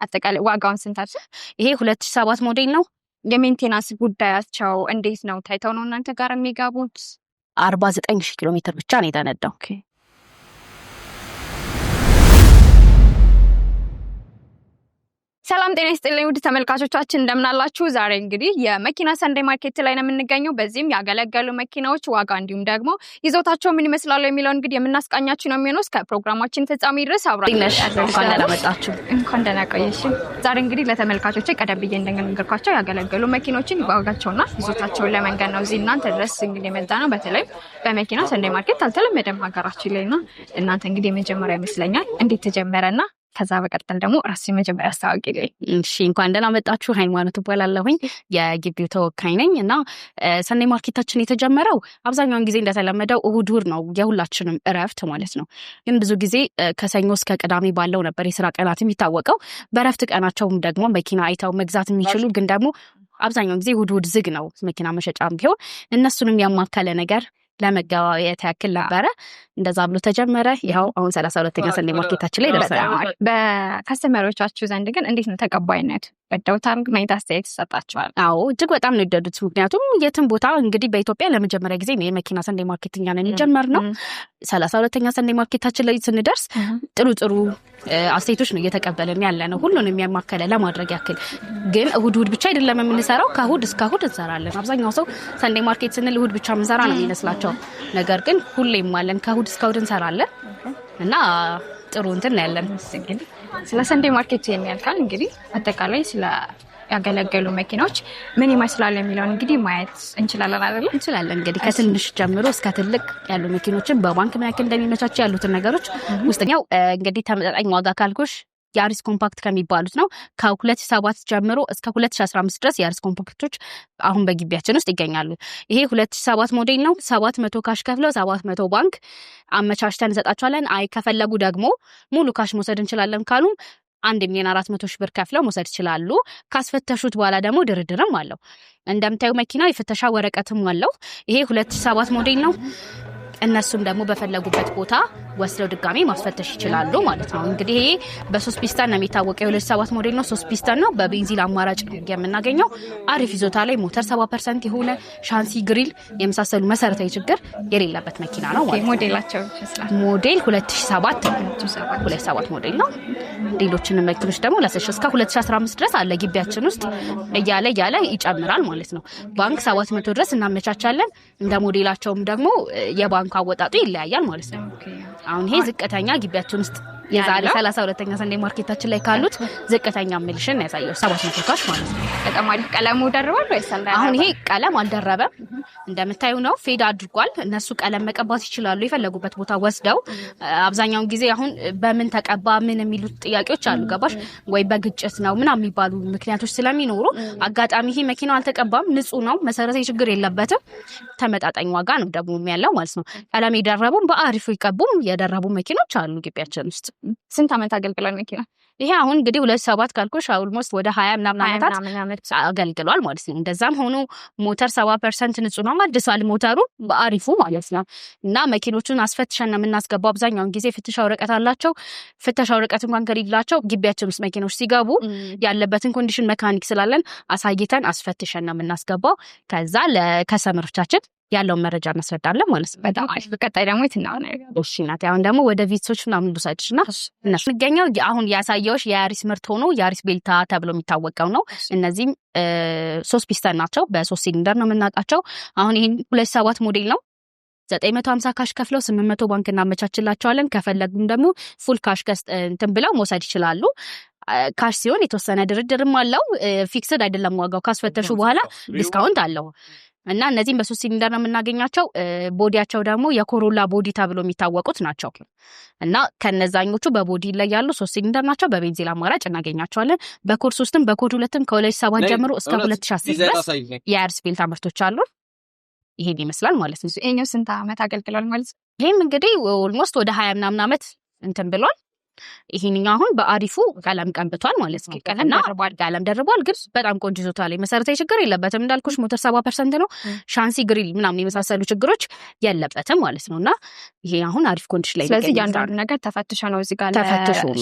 አጠቃላይ ዋጋውን ስንት አለ? ይሄ 2007 ሞዴል ነው። የሜንቴናንስ ጉዳያቸው እንዴት ነው? ታይተው ነው እናንተ ጋር የሚገቡት? 49000 ኪሎ ሜትር ብቻ ነው የተነዳው። ኦኬ ሰላም ጤና ይስጥልኝ ውድ ተመልካቾቻችን እንደምን አላችሁ? ዛሬ እንግዲህ የመኪና ሰንዴ ማርኬት ላይ ነው የምንገኘው። በዚህም ያገለገሉ መኪናዎች ዋጋ እንዲሁም ደግሞ ይዞታቸው ምን ይመስላሉ የሚለው እንግዲህ የምናስቃኛችሁ ነው የሚሆነው። እስከ ፕሮግራማችን ፍጻሜ ድረስ አብራችሁ እንኳን ደህና መጣችሁ። እንኳን ደህና ቆያችሁ። ዛሬ እንግዲህ ለተመልካቾች ቀደም ብዬ እንደነገርኳቸው ያገለገሉ መኪኖችን ዋጋቸውና ይዞታቸውን ለመንገር ነው እዚህ እናንተ ድረስ እንግዲህ የመጣ ነው። በተለይ በመኪና ሰንዴ ማርኬት አልተለመደም ሀገራችን ላይና እናንተ እንግዲህ የመጀመሪያ ይመስለኛል። እንዴት ተጀመረና ከዛ በቀጥል ደግሞ ራስ መጀመሪያ አስተዋውቂልኝ። እሺ እንኳን ደህና መጣችሁ። ሃይማኖት እባላለሁኝ የግቢው ተወካይ ነኝ እና ሰንዴ ማርኬታችን የተጀመረው አብዛኛውን ጊዜ እንደተለመደው እሁድ ነው የሁላችንም እረፍት ማለት ነው። ግን ብዙ ጊዜ ከሰኞ እስከ ቅዳሜ ባለው ነበር የስራ ቀናት የሚታወቀው። በእረፍት ቀናቸውም ደግሞ መኪና አይተው መግዛት የሚችሉ ግን ደግሞ አብዛኛውን ጊዜ እሁድ ዝግ ነው መኪና መሸጫም ቢሆን እነሱንም ያማከለ ነገር ለመገበያየት ያክል ነበረ። እንደዛ ብሎ ተጀመረ። ይኸው አሁን 32ኛ ሰንዴ ማርኬታችን ላይ ደርሰናል። በከስተመሮቻችሁ ዘንድ ግን እንዴት ነው ተቀባይነት? ወደውታል? ምን አስተያየት ተሰጣችኋል? አዎ እጅግ በጣም ነው የወደዱት። ምክንያቱም የትም ቦታ እንግዲህ በኢትዮጵያ ለመጀመሪያ ጊዜ ነው የመኪና ሰንዴ ማርኬትኛ ነን የጀመርነው። 32ኛ ሰንዴ ማርኬታችን ላይ ስንደርስ ጥሩ አስተያየቶች ነው እየተቀበልን ያለ ነው። ሁሉንም ያማከለ ለማድረግ ያክል ግን እሁድ ብቻ አይደለም የምንሰራው፣ ከእሁድ እስከ እሁድ እንሰራለን። አብዛኛው ሰው ሰንዴ ማርኬት ስንል እሁድ ብቻ የምንሰራ ነው የሚመስላቸው። ነገር ግን ሁሌም አለን፣ ከእሁድ እስከ እሁድ እንሰራለን እና ጥሩ እንትን ያለን። ስለ ሰንዴ ማርኬት የሚያልካል እንግዲህ አጠቃላይ ስለ ያገለገሉ መኪናዎች ምን ይመስላል የሚለውን እንግዲህ ማየት እንችላለን አይደል? እንችላለን። እንግዲህ ከትንሽ ጀምሮ እስከ ትልቅ ያሉ መኪኖችን በባንክ መካከል እንደሚመቻቸው ያሉትን ነገሮች ውስጠኛው እንግዲህ ተመጣጣኝ ዋጋ ካልኩሽ ያሪስ ኮምፓክት ከሚባሉት ነው። ከ2007 ጀምሮ እስከ 2015 ድረስ ያሪስ ኮምፓክቶች አሁን በግቢያችን ውስጥ ይገኛሉ። ይሄ 2007 ሞዴል ነው። 700 ካሽ ከፍለው 700 ባንክ አመቻችተን እንሰጣቸዋለን። አይ ከፈለጉ ደግሞ ሙሉ ካሽ መውሰድ እንችላለን ካሉ 1,400,000 ብር ከፍለው መውሰድ ይችላሉ። ካስፈተሹት በኋላ ደግሞ ድርድርም አለው። እንደምታዩ መኪና የፍተሻ ወረቀትም አለው። ይሄ 2007 ሞዴል ነው። እነሱም ደግሞ በፈለጉበት ቦታ ወስደው ድጋሚ ማስፈተሽ ይችላሉ ማለት ነው። እንግዲህ ይሄ በ3 ፒስተን ነው የሚታወቀው። 2007 ሞዴል ነው። 3 ፒስተን ነው። በቤንዚን አማራጭ የምናገኘው አሪፍ ይዞታ ላይ ሞተር 70% የሆነ ሻንሲ ግሪል የመሳሰሉ መሰረታዊ ችግር የሌለበት መኪና ነው ማለት ነው። ሞዴላቸው ሞዴል 2007 ሞዴል ነው። ሌሎችን መኪኖች ደግሞ ለሰሽ እስከ 2015 ድረስ አለ ግቢያችን ውስጥ እያለ ይጨምራል ማለት ነው። ባንክ 700 ድረስ እናመቻቻለን። እንደ ሞዴላቸውም ደግሞ የባንክ አወጣጡ ይለያያል ማለት ነው። አሁን ይሄ ዝቅተኛ ግቢያችን ውስጥ የዛሬ 32ኛ ሰንዴ ማርኬታችን ላይ ካሉት ዝቅተኛ ምልሽን ያሳየው 700 ካሽ ማለት ነው። በጣም አሪፍ። ቀለሙ ደርቧል ወይስ አልደረበም? አሁን ይሄ ቀለም አልደረበም፣ እንደምታዩ ነው። ፌድ አድርጓል። እነሱ ቀለም መቀባት ይችላሉ የፈለጉበት ቦታ ወስደው። አብዛኛውን ጊዜ አሁን በምን ተቀባ ምን የሚሉት ጥያቄዎች አሉ። ገባሽ ወይ? በግጭት ነው ምናምን የሚባሉ ምክንያቶች ስለሚኖሩ አጋጣሚ ይሄ መኪናው አልተቀባም፣ ንጹህ ነው፣ መሰረታዊ ችግር የለበትም። ተመጣጣኝ ዋጋ ነው ደግሞ ያለው ማለት ነው። ቀለም የደረቡም በአሪፉ ይቀቡም የደረቡ መኪኖች አሉ ግቢያችን ውስጥ። ስንት አመት አገልግሏል መኪና? ይሄ አሁን እንግዲህ 2007 ካልኩሽ ኦልሞስት ወደ 20 ምናምን አመታት አገልግሏል ማለት ነው። እንደዛም ሆኖ ሞተር 70% ንጹህ ነው፣ አዲሷል ሞተሩ በአሪፉ ማለት ነው። እና መኪኖቹን አስፈትሸን ነው የምናስገባው። አብዛኛውን ጊዜ ፍተሻ ወረቀት አላቸው። ፍተሻ ወረቀት እንኳን ከሌላቸው ግቢያችን ውስጥ መኪኖች ሲገቡ ያለበትን ኮንዲሽን መካኒክ ስላለን አሳይተን አስፈትሸን ነው የምናስገባው። ከዛ ለከስተመሮቻችን ያለውን መረጃ እናስረዳለን ማለት ነው። በጣም አሪፍ። በቀጣይ ደግሞ የትኛው ነው? እሺ እናቴ አሁን ደግሞ ወደ ቪትሶች ምናምን ልውሰድሽና እነሱ የሚገኘው አሁን ያሳየውሽ የያሪስ ምርት ሆኖ ያሪስ ቤልታ ተብሎ የሚታወቀው ነው። እነዚህም 3 ፒስተን ናቸው። በ3 ሲሊንደር ነው የምናውቃቸው። አሁን ይሄን 2007 ሞዴል ነው። 950 ካሽ ከፍለው 800 ባንክ እናመቻችላቸዋለን። ከፈለጉም ደግሞ ፉል ካሽ እንትን ብለው መውሰድ ይችላሉ። ካሽ ሲሆን የተወሰነ ድርድርም አለው። ፊክስድ አይደለም ዋጋው። ካስፈተሹ በኋላ ዲስካውንት አለው። እና እነዚህም በ3 ሲሊንደር ነው የምናገኛቸው። ቦዲያቸው ደግሞ የኮሮላ ቦዲ ተብሎ የሚታወቁት ናቸው። እና ከነዛኞቹ በቦዲ ላይ ያሉ 3 ሲሊንደር ናቸው። በቤንዚን አማራጭ እናገኛቸዋለን። በኮድ 3ም በኮድ 2ም ከ2007 ጀምሮ እስከ 2010 ድረስ የያሪስ ቤልታ ምርቶች አሉ። ይሄን ይመስላል ማለት ነው። እኛው ስንት አመት አገልግሏል ማለት ነው? ይሄም እንግዲህ ኦልሞስት ወደ 20 ምናምን አመት እንትን ብሏል። ይሄንኛው አሁን በአሪፉ ቀለም ቀንብቷል ማለት ነው። ቀለም ደርቧል ግን በጣም ቆንጆ ይዞታል። መሰረታዊ ችግር የለበትም እንዳልኩሽ ሞተር 70% ነው። ሻንሲ ግሪል ምናምን የመሳሰሉ ችግሮች የለበትም ማለት ነውና ይሄ አሁን አሪፍ ኮንዲሽን ላይ ስለዚህ ያንዳንዱ ነገር ተፈትሾ ነው እዚህ ጋር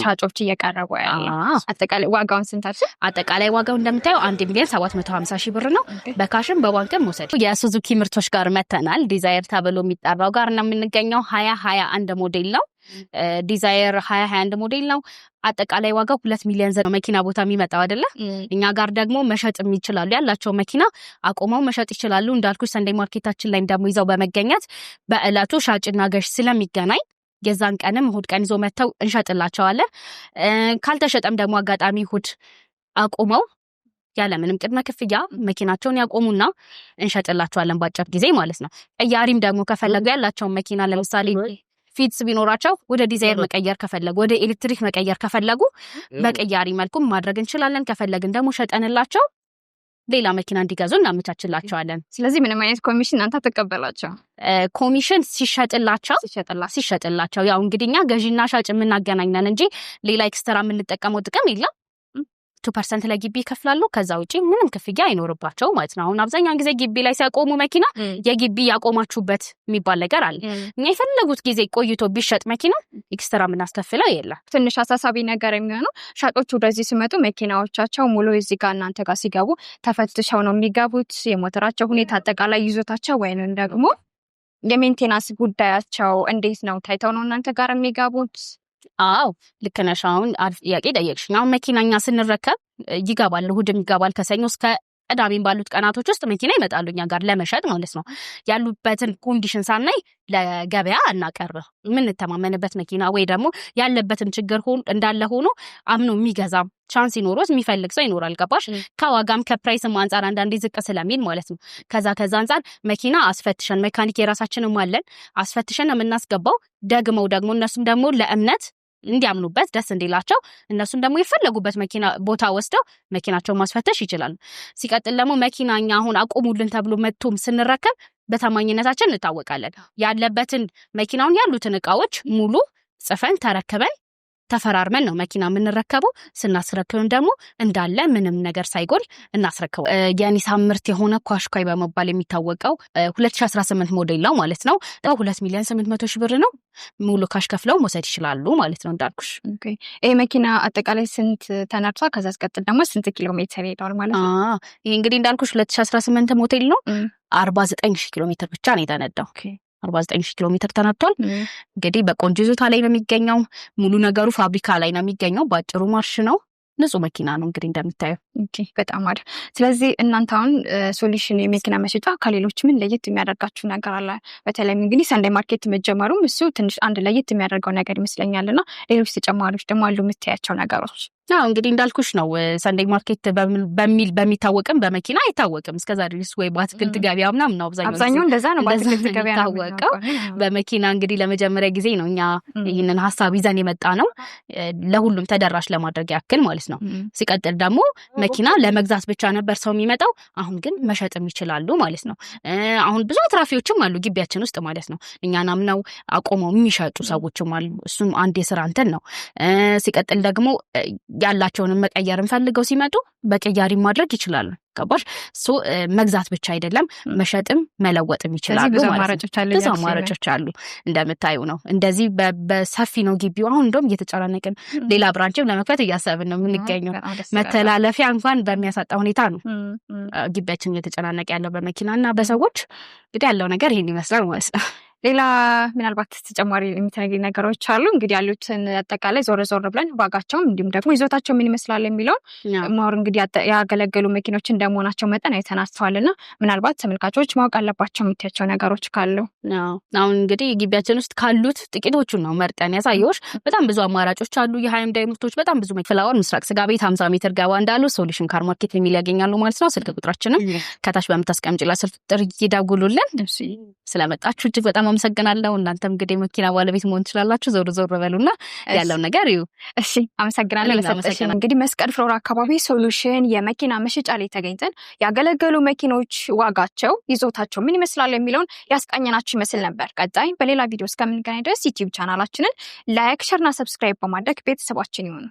ሻጮች እየቀረቡ ያለው። አጠቃላይ ዋጋውን ስንት አለ? አጠቃላይ ዋጋው እንደምታዩ 1,750,000 ብር ነው። በካሽም በባንክም ወሰድ። የሱዙኪ ምርቶች ጋር መተናል። ዲዛይር ተብሎ የሚጠራው ጋር ነው የምንገኘው። 2021 ሞዴል ነው። ዲዛይር 2021 ሞዴል ነው። አጠቃላይ ዋጋው 2 ሚሊዮን ነው። መኪና ቦታ የሚመጣው አይደለ? እኛ ጋር ደግሞ መሸጥ ይችላሉ። ያላቸው መኪና አቆመው መሸጥ ይችላሉ። እንዳልኩሽ ሰንደይ ማርኬታችን ላይ ደግሞ ይዘው በመገኘት በእለቱ ሻጭና ገዥ ስለሚገናኝ የዛን ቀንም እሁድ ቀን ይዞ መተው እንሸጥላቸዋለን። ካልተሸጠም ደግሞ አጋጣሚ እሁድ አቆመው ያለምንም ቅድመ ክፍያ መኪናቸውን ያቆሙና እንሸጥላቸዋለን በአጭር ጊዜ ማለት ነው። ቀያሪም ደግሞ ከፈለጉ ያላቸውን መኪና ለምሳሌ ፊትስ ቢኖራቸው ወደ ዲዛይር መቀየር ከፈለጉ ወደ ኤሌክትሪክ መቀየር ከፈለጉ በቀያሪ መልኩ ማድረግ እንችላለን። ከፈለግን ደግሞ ሸጠንላቸው ሌላ መኪና እንዲገዙ እናመቻችላቸዋለን። ስለዚህ ምንም አይነት ኮሚሽን እናንተ ተቀበላቸው? ኮሚሽን ሲሸጥላቸው ያው እንግዲህ እኛ ገዢና ሻጭ የምናገናኝነን እንጂ ሌላ ኤክስትራ የምንጠቀመው ጥቅም የለም። 2% ለግቢ ይከፍላሉ። ከዛ ውጪ ምንም ክፍያ አይኖርባቸው ማለት ነው። አሁን አብዛኛውን ጊዜ ግቢ ላይ ሲያቆሙ መኪና የግቢ ያቆማችሁበት የሚባል ነገር አለ። እኛ የፈለጉት ጊዜ ቆይቶ ቢሸጥ መኪና ኤክስትራ የምናስከፍለው የለም። ትንሽ አሳሳቢ ነገር የሚሆነው ሻጮቹ ወደዚህ ሲመጡ መኪናዎቻቸው ሙሉ እዚህ ጋር እናንተ ጋር ሲገቡ ተፈትሸው ነው የሚገቡት። የሞተራቸው ሁኔታ አጠቃላይ ይዞታቸው ወይንም ደግሞ የሜንቴናንስ ጉዳያቸው እንዴት ነው ታይተው ነው እናንተ ጋር የሚገቡት? አዎ ልክ ነሽ። አሁን አሪፍ ጥያቄ ጠየቅሽኝ። አሁን መኪናኛ ስንረከብ ይገባል፣ እሑድም ይገባል። ከሰኞ እስከ ቅዳሜ ባሉት ቀናቶች ውስጥ መኪና ይመጣሉ እኛ ጋር ለመሸጥ ማለት ነው። ያሉበትን ኮንዲሽን ሳናይ ለገበያ አናቀርብ። የምንተማመንበት መኪና ወይ ደግሞ ያለበትን ችግር እንዳለ ሆኖ አምኖ የሚገዛ ቻንስ ይኖሮት የሚፈልግ ሰው ይኖራል። ገባሽ? ከዋጋም ከፕራይስም አንጻር አንዳንዴ ዝቅ ስለሚል ማለት ነው። ከዛ አንጻር መኪና አስፈትሸን ሜካኒክ የራሳችንም አለን አስፈትሸን የምናስገባው። ደግሞ እነሱም ደግሞ ለእምነት እንዲያምኑበት ደስ እንዲላቸው እነሱም ደግሞ የፈለጉበት መኪና ቦታ ወስደው መኪናቸውን ማስፈተሽ ይችላሉ። ሲቀጥል ደግሞ መኪናኛ አሁን አቆሙልን ተብሎ መጥቶም ስንረከብ በታማኝነታችን እንታወቃለን። ያለበትን መኪናውን ያሉትን እቃዎች ሙሉ ጽፈን ተረክበን ተፈራርመን ነው መኪና የምንረከበው። ስናስረክብም ደግሞ እንዳለ ምንም ነገር ሳይጎል እናስረክበው። የኒሳን ምርት የሆነ ኳሽኳይ በመባል የሚታወቀው 2018 ሞዴል ነው ማለት ነው። 2,800,000 ብር ነው። ሙሉ ካሽ ከፍለው መውሰድ ይችላሉ ማለት ነው እንዳልኩሽ። ይሄ መኪና አጠቃላይ ስንት ተነርቷል? ከዛ አስቀጥል ደግሞ ስንት ኪሎ ሜትር ሄዷል ማለት ነው? ይሄ እንግዲህ እንዳልኩሽ 2018 ሞዴል ነው። 49,000 ኪሎ ሜትር ብቻ ነው የተነዳው። 49,000 ኪሎ ሜትር ተነድቷል። እንግዲህ በቆንጆ ይዞታ ላይ ነው የሚገኘው። ሙሉ ነገሩ ፋብሪካ ላይ ነው የሚገኘው። ባጭሩ ማርሽ ነው። ንጹህ መኪና ነው እንግዲህ እንደምታየው። በጣም አሪፍ። ስለዚህ እናንተ አሁን ሶሉሽን የመኪና መሸጫ ከሌሎች ምን ለየት የሚያደርጋችሁ ነገር አለ? በተለይም እንግዲህ ሰንደይ ማርኬት መጀመሩም እሱ ትንሽ አንድ ለየት የሚያደርገው ነገር ይመስለኛልና ሌሎች ተጨማሪዎች ደግሞ አሉ የምታያቸው ነገሮች? እንግዲህ እንዳልኩሽ ነው። ሰንደይ ማርኬት በሚል በሚታወቅም በመኪና አይታወቅም እስከዛ ድረስ። ወይ በአትክልት ገበያ ምናምን ነው አብዛኛው እንደዛ ነው በአትክልት ገበያ ታወቀው። በመኪና እንግዲህ ለመጀመሪያ ጊዜ ነው እኛ ይህንን ሀሳብ ይዘን የመጣ ነው፣ ለሁሉም ተደራሽ ለማድረግ ያክል ማለት ነው። ሲቀጥል ደግሞ መኪና ለመግዛት ብቻ ነበር ሰው የሚመጣው፣ አሁን ግን መሸጥም ይችላሉ ማለት ነው። አሁን ብዙ አትራፊዎችም አሉ ግቢያችን ውስጥ ማለት ነው። እኛን አምነው አቆመው የሚሸጡ ሰዎችም አሉ። እሱም አንድ የስራ እንትን ነው። ሲቀጥል ደግሞ ያላቸውንም መቀየርን ፈልገው ሲመጡ በቀያሪ ማድረግ ይችላሉ። ገባሽ? መግዛት ብቻ አይደለም መሸጥም መለወጥም ይችላሉ። ብዙ አማራጮች አሉ እንደምታዩ ነው። እንደዚህ በሰፊ ነው ግቢው። አሁን እንደውም እየተጨናነቅን ሌላ ብራንችም ለመክፈት እያሰብን ነው የምንገኘው። መተላለፊያ እንኳን በሚያሳጣ ሁኔታ ነው ግቢያችን እየተጨናነቀ ያለው በመኪናና በሰዎች። እንግዲህ ያለው ነገር ይሄን ይመስላል ማለት ነው። ሌላ ምናልባት ተጨማሪ የምትነግሪኝ ነገሮች አሉ? እንግዲህ ያሉትን አጠቃላይ ዞር ብለን ዋጋቸውም እንዲሁም ደግሞ ይዞታቸው ምን ይመስላል የሚለውን ማወር እንግዲህ ያገለገሉ መኪኖች እንደመሆናቸው መጠን አይተናስተዋልና ምናልባት ተመልካቾች ማወቅ አለባቸው የምትያቸው ነገሮች ካሉ? አሁን እንግዲህ ግቢያችን ውስጥ ካሉት ጥቂቶቹን ነው መርጠን ያሳየሁሽ። በጣም ብዙ አማራጮች አሉ። የሃይንዳይ ምርቶች በጣም ብዙ ፍላወር ምስራቅ ስጋ ቤት 50 ሜትር ገባ እንዳሉ ሶሉሽን ካር ማርኬት የሚል ያገኛሉ ማለት ነው። ስልክ ቁጥራችንም ከታች በምታስቀምጪላ ስልክ ቁጥር ይደውሉልን። ስለመጣችሁ እጅግ በጣም አመሰግናለሁ። እናንተም እንግዲህ መኪና ባለቤት መሆን ትችላላችሁ። ዞር ዞር በሉና ያለው ነገር እዩ። እሺ አመሰግናለሁ ለሰጠሽን። እንግዲህ መስቀል ፍሎራ አካባቢ ሶሉሽን የመኪና መሸጫ ላይ ተገኝተን ያገለገሉ መኪኖች ዋጋቸው፣ ይዞታቸው ምን ይመስላል የሚለውን ያስቃኘናችሁ ይመስል ነበር። ቀጣይ በሌላ ቪዲዮ እስከምንገናኝ ድረስ ዩቲዩብ ቻናላችንን ላይክ፣ ሼር እና ሰብስክራይብ በማድረግ ቤተሰባችን ይሁኑ።